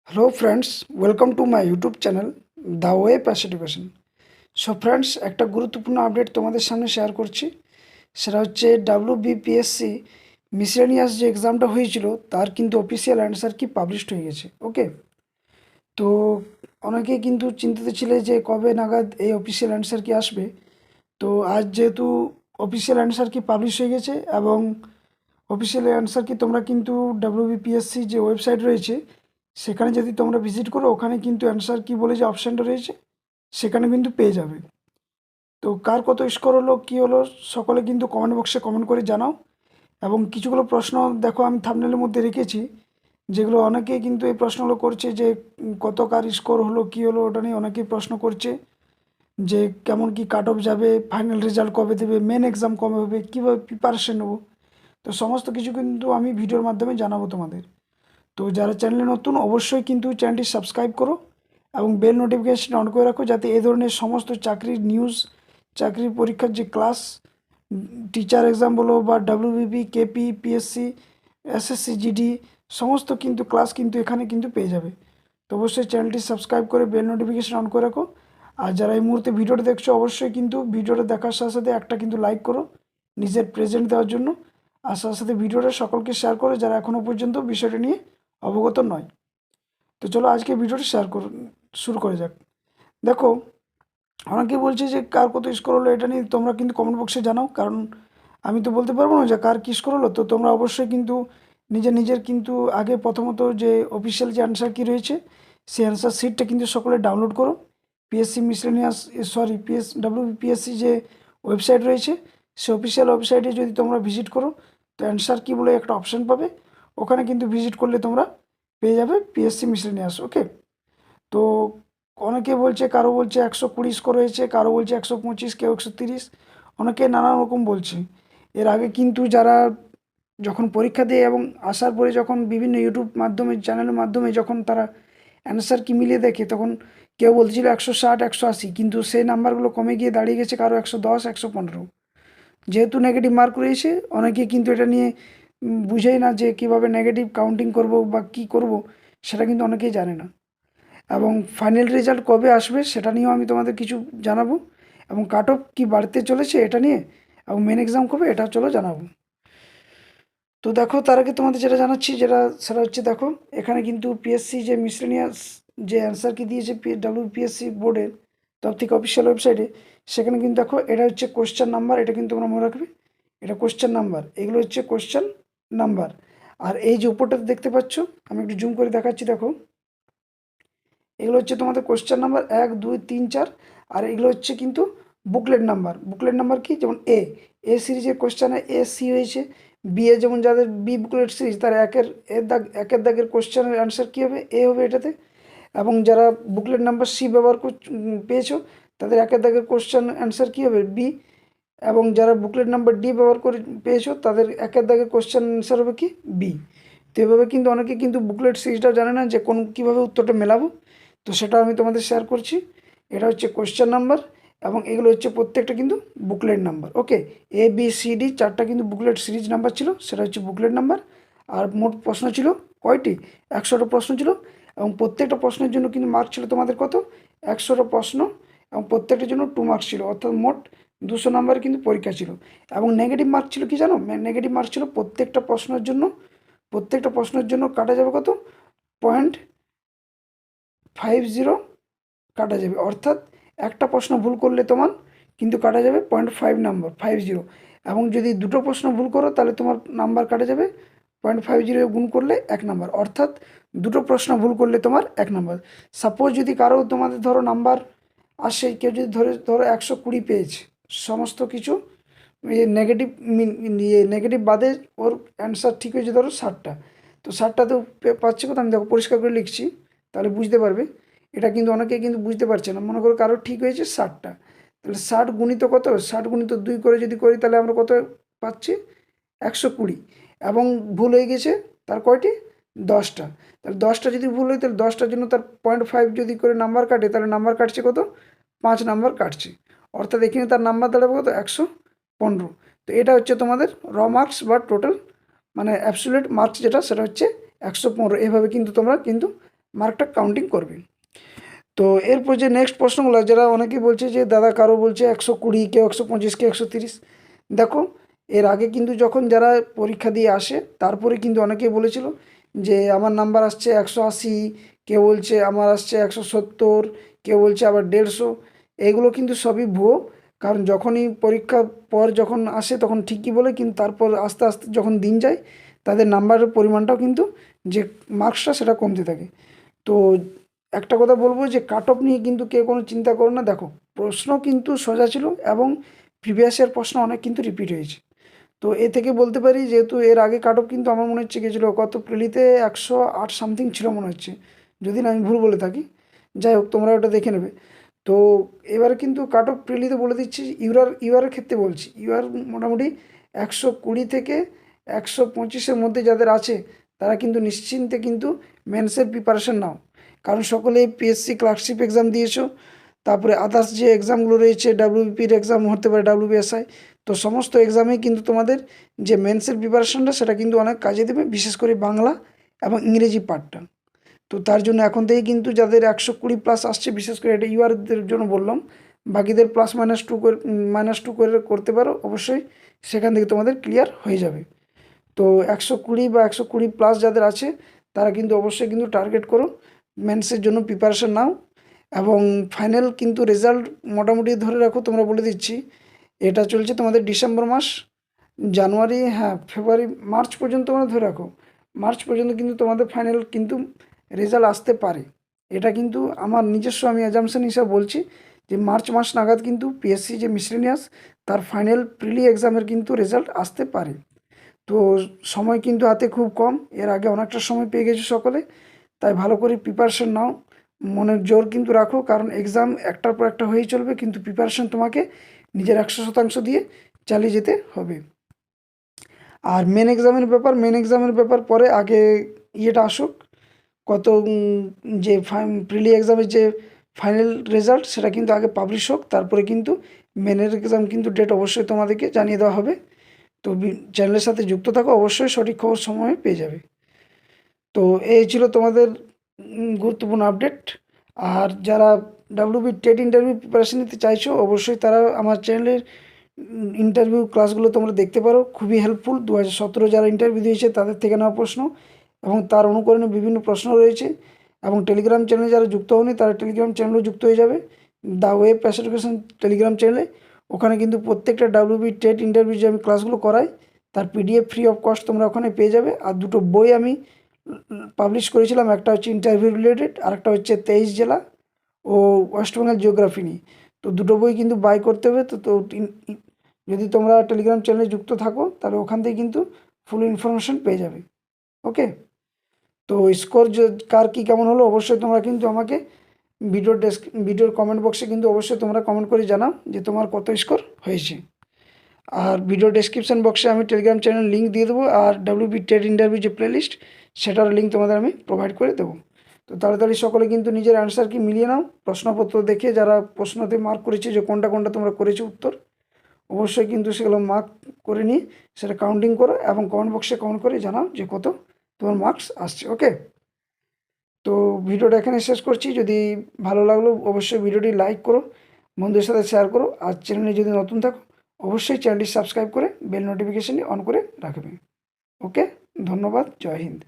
Hello friends, welcome to my YouTube channel the way pass education. So friends, একটা গুরুত্বপূর্ণ update তোমাদের সামনে share করছি। সেটা হচ্ছে WBPSC মিসেলেনিয়াস যে এক্সামটা হয়েছিল তার কিন্তু অফিসিয়াল অ্যান্সার কি পাবলিশড হয়ে গেছে। ওকে, তো অনেকে কিন্তু চিন্তিত ছিলে যে কবে নাগাদ এই অফিসিয়াল অ্যান্সার কি আসবে। তো আজ যেহেতু অফিসিয়াল অ্যান্সার কি পাবলিশ হয়ে গেছে এবং অফিসিয়াল অ্যান্সার কি তোমরা কিন্তু WBPSC যে ওয়েবসাইট রয়েছে সেখানে যদি তোমরা ভিজিট করো, ওখানে কিন্তু অ্যান্সার কি বলে যে অপশানটা রয়েছে সেখানে কিন্তু পেয়ে যাবে। তো কার কত স্কোর হলো কী হলো সকলে কিন্তু কমেন্ট বক্সে কমেন্ট করে জানাও। এবং কিছুগুলো প্রশ্ন দেখো আমি থাম্বনেলের মধ্যে রেখেছি, যেগুলো অনেকেই কিন্তু এই প্রশ্নগুলো করছে যে কত কার স্কোর হলো কী হলো, ওটা নিয়ে অনেকেই প্রশ্ন করছে যে কেমন কি কাট অফ যাবে, ফাইনাল রেজাল্ট কবে দেবে, মেন এক্সাম কবে হবে, কীভাবে প্রিপারেশন নেবো। তো সমস্ত কিছু কিন্তু আমি ভিডিওর মাধ্যমে জানাবো তোমাদের। তো যারা চ্যানেলে নতুন অবশ্যই কিন্তু চ্যানেলটি সাবস্ক্রাইব করো এবং বেল নোটিফিকেশন অন করে রাখো, যাতে এই ধরনের সমস্ত চাকরির নিউজ, চাকরির পরীক্ষার যে ক্লাস, টিচার এক্সাম বলো বা WBP, KP, PSC, SSC, GD সমস্ত কিন্তু ক্লাস কিন্তু এখানে কিন্তু পেয়ে যাবে। তো অবশ্যই চ্যানেলটি সাবস্ক্রাইব করে বেল নোটিফিকেশন অন করে রাখো। আর যারা এই মুহূর্তে ভিডিওটা দেখছো অবশ্যই কিন্তু ভিডিওটা দেখার সাথে সাথে একটা কিন্তু লাইক করো নিজের প্রেজেন্ট দেওয়ার জন্য। আর সাথে সাথে ভিডিওটা সকলকে শেয়ার করো যারা এখনও পর্যন্ত বিষয়টা নিয়ে অবগত নয়। তো চলো আজকে ভিডিওটা শুরু করে যাক। দেখো, অনেকে বলছে যে কার কত স্কোর হলো, এটা নিয়ে তোমরা কিন্তু কমেন্ট বক্সে জানাও, কারণ আমি তো বলতে পারবো না যে কার কী স্কোর হলো। তো তোমরা অবশ্যই কিন্তু নিজের কিন্তু আগে প্রথমত যে অফিসিয়াল যে অ্যান্সার কী রয়েছে সেই অ্যান্সার শিটটা কিন্তু সকলে ডাউনলোড করো। পিএসসি মিসলেনিয়াস, সরি WBPSC যে ওয়েবসাইট রয়েছে সে অফিসিয়াল ওয়েবসাইটে যদি তোমরা ভিজিট করো তো অ্যান্সার কী বলে একটা অপশান পাবে, ওখানে কিন্তু ভিজিট করলে তোমরা পেয়ে যাবে পিএসসি মিসলেনিয়াস। ওকে, তো অনেকে বলছে, কারো বলছে 120 স্কোর হয়েছে, কারো বলছে 125, কেউ 130, অনেকে নানা রকম বলছে। এর আগে কিন্তু যারা যখন পরীক্ষা দেয় এবং আসার পরে যখন বিভিন্ন ইউটিউব মাধ্যমে চ্যানেলের মাধ্যমে যখন তারা অ্যান্সার কি মিলিয়ে দেখে, তখন কেউ বলছিল 160, 180, কিন্তু সেই নাম্বারগুলো কমে গিয়ে দাঁড়িয়ে গেছে কারো 110, 115। যেহেতু নেগেটিভ মার্ক রয়েছে, অনেকে কিন্তু এটা নিয়ে বুঝেই না যে কীভাবে নেগেটিভ কাউন্টিং করব বা কি করব, সেটা কিন্তু অনেকেই জানে না। এবং ফাইনাল রেজাল্ট কবে আসবে সেটা নিয়েও আমি তোমাদের কিছু জানাবো, এবং কাট অফ কী বাড়তে চলেছে এটা নিয়ে, এবং মেন এক্সাম কবে এটা চলো জানাবো। তো দেখো, তার আগে তোমাদের যেটা জানাচ্ছি সেটা হচ্ছে, দেখো এখানে কিন্তু পিএসসি যে মিসলেনিয়াস যে অ্যান্সার কি দিয়েছে WBPSC বোর্ডের তরফ থেকে অফিসিয়াল ওয়েবসাইটে, সেখানে কিন্তু দেখো এটা হচ্ছে কোশ্চেন নাম্বার, এটা কিন্তু তোমরা মনে রাখবে, এটা কোশ্চেন নাম্বার, এগুলো হচ্ছে কোশ্চেন নাম্বার। আর এই যে উপরটাতে দেখতে পাচ্ছ, আমি একটু জুম করে দেখাচ্ছি, দেখো এগুলো হচ্ছে তোমাদের কোশ্চেন নাম্বার 1, 2, 3, 4। আর এগুলো হচ্ছে কিন্তু বুকলেট নাম্বার। বুকলেট নাম্বার কি, যেমন এ সিরিজের কোশ্চেনে AC হয়েছে, যেমন যাদের বি বুকলেট সিরিজ তার একের দাগের কোশ্চেনের অ্যান্সার কী হবে, এ হবে এটাতে। এবং যারা বুকলেট নাম্বার C ব্যবহার পেয়েছো তাদের একের দাগের কোশ্চেন অ্যান্সার কী হবে, বি। এবং যারা বুকলেট নাম্বার D ব্যবহার করে পেয়েছো তাদের একের দাগের কোশ্চেন অ্যান্সার হবে কি, বি। তো এভাবে কিন্তু অনেকে কিন্তু বুকলেট সিরিজটাও জানে না যে কীভাবে উত্তরটা মেলাবো। তো সেটা আমি তোমাদের শেয়ার করছি। এটা হচ্ছে কোশ্চেন নাম্বার এবং এগুলো হচ্ছে প্রত্যেকটা কিন্তু বুকলেট নাম্বার। ওকে, ABCD চারটা কিন্তু বুকলেট সিরিজ নাম্বার ছিল, সেটা হচ্ছে বুকলেট নাম্বার। আর মোট প্রশ্ন ছিল কয়টি, 100টা প্রশ্ন ছিল। এবং প্রত্যেকটা প্রশ্নের জন্য কিন্তু মার্ক ছিল তোমাদের কত, 100টা প্রশ্ন, এবং প্রত্যেকটার জন্য 2 মার্কস ছিল, অর্থাৎ মোট 200 নাম্বারের কিন্তু পরীক্ষা ছিল। এবং নেগেটিভ মার্ক ছিল কি জানো, নেগেটিভ মার্ক ছিল প্রত্যেকটা প্রশ্নের জন্য কাটা যাবে কত, 0.50 কাটা যাবে। অর্থাৎ একটা প্রশ্ন ভুল করলে তোমার কিন্তু কাটা যাবে 0.5 নাম্বার, 50। এবং যদি দুটো প্রশ্ন ভুল করো তাহলে তোমার নাম্বার কাটা যাবে 0.50 গুণ করলে 1 নাম্বার। অর্থাৎ দুটো প্রশ্ন ভুল করলে তোমার 1 নাম্বার। সাপোজ যদি কারো তোমাদের ধরো নাম্বার আসে, কেউ যদি ধরো 120 পেয়েছে, সমস্ত কিছু নেগেটিভ নেগেটিভ বাদে ওর অ্যান্সার ঠিক হয়েছে ধরো 60টা, তো 60টাতেও পাচ্ছে কত, আমি দেখো পরিষ্কার করে লিখছি তাহলে বুঝতে পারবে। এটা কিন্তু অনেকে কিন্তু বুঝতে পারছে না, মনে করো কারো ঠিক হয়েছে 60টা, তাহলে 60 গুণিত কত, 60 গুণিত 2 করে যদি করি তাহলে আমরা কত পাচ্ছি, 120। এবং ভুল হয়ে গেছে তার কয়টি, 10টা। তাহলে 10টা যদি ভুল হয় তাহলে 10টার জন্য তার 0.5 যদি করে নাম্বার কাটে তাহলে নাম্বার কাটছে কত, 5 নাম্বার কাটছে। অর্থাৎ এখানে তার নাম্বার দাঁড়াবে কত, 115। তো এটা হচ্ছে তোমাদের মার্কস বা টোটাল মানে অ্যাবসোলিউট মার্কস যেটা, সেটা হচ্ছে 115। এভাবে কিন্তু তোমরা কিন্তু মার্কটা কাউন্টিং করবে। তো এরপর যে নেক্সট প্রশ্নগুলো, যারা অনেকেই বলছে যে দাদা কারো বলছে 120, কেউ 125, কেউ 130। দেখো, এর আগে কিন্তু যখন যারা পরীক্ষা দিয়ে আসে তারপরে কিন্তু অনেকেই বলেছিল যে আমার নাম্বার আসছে 180, কেউ বলছে আমার আসছে 170, কেউ বলছে আবার 150। এগুলো কিন্তু সবই ভুয়ো। কারণ যখনই পরীক্ষার পর যখন আসে তখন ঠিকই বলে, কিন্তু তারপর আস্তে আস্তে যখন দিন যায় তাদের নাম্বারের পরিমাণটাও কিন্তু, যে মার্কসটা, সেটা কমতে থাকে। তো একটা কথা বলবো যে কাট অফ নিয়ে কিন্তু কেউ কোনো চিন্তা করো না। দেখো, প্রশ্ন কিন্তু সোজা ছিল এবং প্রিভিয়াস ইয়ার প্রশ্ন অনেক কিন্তু রিপিট হয়েছে। তো এ থেকে বলতে পারি, যেহেতু এর আগে কাট অফ কিন্তু আমার মনে হচ্ছে গেছিলো কত, প্রিলিতে 108 সামথিং ছিল মনে হচ্ছে, যদি না আমি ভুল বলে থাকি। যাই হোক, তোমরা ওটা দেখে নেবে। তো এবারে কিন্তু কাট অফ প্রিলিতে বলে দিচ্ছি, ইউআরের ক্ষেত্রে বলছি, ইউআর মোটামুটি 120 থেকে 125-এর মধ্যে যাদের আছে তারা কিন্তু নিশ্চিন্তে কিন্তু মেন্সের প্রিপারেশন নাও। কারণ সকলেই পিএসসি ক্লার্কশিপ এক্সাম দিয়েছো, তারপরে আদার্স যে এক্সামগুলো রয়েছে, ডাব্লিউবিপির এক্সাম হতে পারে, ডাব্লিউবিএসআই। তো সমস্ত এক্সামেই কিন্তু তোমাদের যে মেন্সের প্রিপারেশনটা সেটা কিন্তু অনেক কাজে দেবে, বিশেষ করে বাংলা এবং ইংরেজি পার্টটা। তো তার জন্য এখন থেকে কিন্তু যাদের 120+ আসছে, বিশেষ করে এটা ইউআরদের জন্য বললাম, বাকিদের +-2 করে -2 করে করতে পারো অবশ্যই, সেখান থেকে তোমাদের ক্লিয়ার হয়ে যাবে। তো 120 বা 120+ যাদের আছে তারা কিন্তু অবশ্যই কিন্তু টার্গেট করো, মেন্সের জন্য প্রিপারেশন নাও। এবং ফাইনাল কিন্তু রেজাল্ট মোটামুটি ধরে রাখো, তোমরা বলে দিচ্ছি, এটা চলছে তোমাদের ডিসেম্বর মাস, জানুয়ারি, হ্যাঁ ফেব্রুয়ারি, মার্চ পর্যন্ত তোমরা ধরে রাখো। মার্চ পর্যন্ত কিন্তু তোমাদের ফাইনাল কিন্তু রেজাল্ট আসতে পারে। এটা কিন্তু আমার নিজস্ব, আমি অ্যাজামশন হিসাবে বলছি যে মার্চ মাস নাগাদ কিন্তু পিএসসি যে মিসলেনিয়াস তার ফাইনাল প্রিলি এক্সামের কিন্তু রেজাল্ট আসতে পারে। তো সময় কিন্তু হাতে খুব কম, এর আগে অনেকটা সময় পেয়ে গেছো সকলে। তাই ভালো করে প্রিপারেশন নাও, মনের জোর কিন্তু রাখো, কারণ এক্সাম একটার পর একটা হয়েই চলবে, কিন্তু প্রিপারেশন তোমাকে নিজের 100% দিয়ে চালিয়ে যেতে হবে। আর মেন এক্সামের ব্যাপার পরে, আগে ইয়েটা আসুক, কত যে প্রিলি এক্সামের যে ফাইনাল রেজাল্ট সেটা কিন্তু আগে পাবলিশ হোক, তারপরে কিন্তু মেনের এক্সাম কিন্তু ডেট অবশ্যই তোমাদেরকে জানিয়ে দেওয়া হবে। তো চ্যানেলের সাথে যুক্ত থাকো, অবশ্যই সঠিক খবর সময়ে পেয়ে যাবে। তো এই ছিল তোমাদের গুরুত্বপূর্ণ আপডেট। আর যারা ডাব্লিউবি টেট ইন্টারভিউ প্রিপারেশন নিতে চাইছো, অবশ্যই তারা আমার চ্যানেলের ইন্টারভিউ ক্লাসগুলো তোমরা দেখতে পারো, খুবই হেল্পফুল। 2017 যারা ইন্টারভিউ দিয়েছে তাদের থেকে নেওয়া প্রশ্ন এবং তার অনুকরণে বিভিন্ন প্রশ্ন রয়েছে। এবং টেলিগ্রাম চ্যানেলে যারা যুক্ত হয়নি তারা টেলিগ্রাম চ্যানেলেও যুক্ত হয়ে যাবে, the web Pash education Telegram চ্যানেলে। ওখানে কিন্তু প্রত্যেকটা ডাব্লিউবি টেট ইন্টারভিউ যে আমি ক্লাসগুলো করাই তার পিডিএফ ফ্রি অফ কস্ট তোমরা ওখানে পেয়ে যাবে। আর দুটো বই আমি পাবলিশ করেছিলাম, একটা হচ্ছে ইন্টারভিউ রিলেটেড, আর একটা হচ্ছে 23 জেলা ও ওয়েস্ট বেঙ্গল জিওগ্রাফি নিয়ে। তো দুটো বই কিন্তু বাই করতে হবে। তো যদি তোমরা টেলিগ্রাম চ্যানেলে যুক্ত থাকো তাহলে ওখান থেকে কিন্তু ফুল ইনফরমেশন পেয়ে যাবে। ওকে, তো স্কোর কার কী কেমন হলো অবশ্যই তোমরা কিন্তু আমাকে ভিডিওর কমেন্ট বক্সে কিন্তু অবশ্যই তোমরা কমেন্ট করে জানাও যে তোমার কত স্কোর হয়েছে। আর ভিডিও ডেসক্রিপশান বক্সে আমি টেলিগ্রাম চ্যানেল লিঙ্ক দিয়ে দেবো, আর ডাব্লিউবি টেট ইন্টারভিউ যে প্লেলিস্ট সেটার লিঙ্ক তোমাদের আমি প্রোভাইড করে দেবো। তো তাড়াতাড়ি সকলে কিন্তু নিজের অ্যান্সার কি মিলিয়ে নাও, প্রশ্নপত্র দেখে যারা প্রশ্নতে মার্ক করেছে যে কোনটা কোনটা তোমরা করেছো উত্তর, অবশ্যই কিন্তু সেগুলো মার্ক করে নিয়ে সেটা কাউন্টিং করো এবং কমেন্ট বক্সে কমেন্ট করে জানাও যে কত তোমার মার্কস আসছে। ওকে, তো ভিডিওটা এখানে শেষ করছি। যদি ভালো লাগলো অবশ্যই ভিডিওটি লাইক করো, বন্ধুদের সাথে শেয়ার করো, আর চ্যানেলে যদি নতুন থাকো অবশ্যই চ্যানেলটি সাবস্ক্রাইব করে বেল নোটিফিকেশানটি অন করে রাখবে। ওকে, ধন্যবাদ, জয় হিন্দ।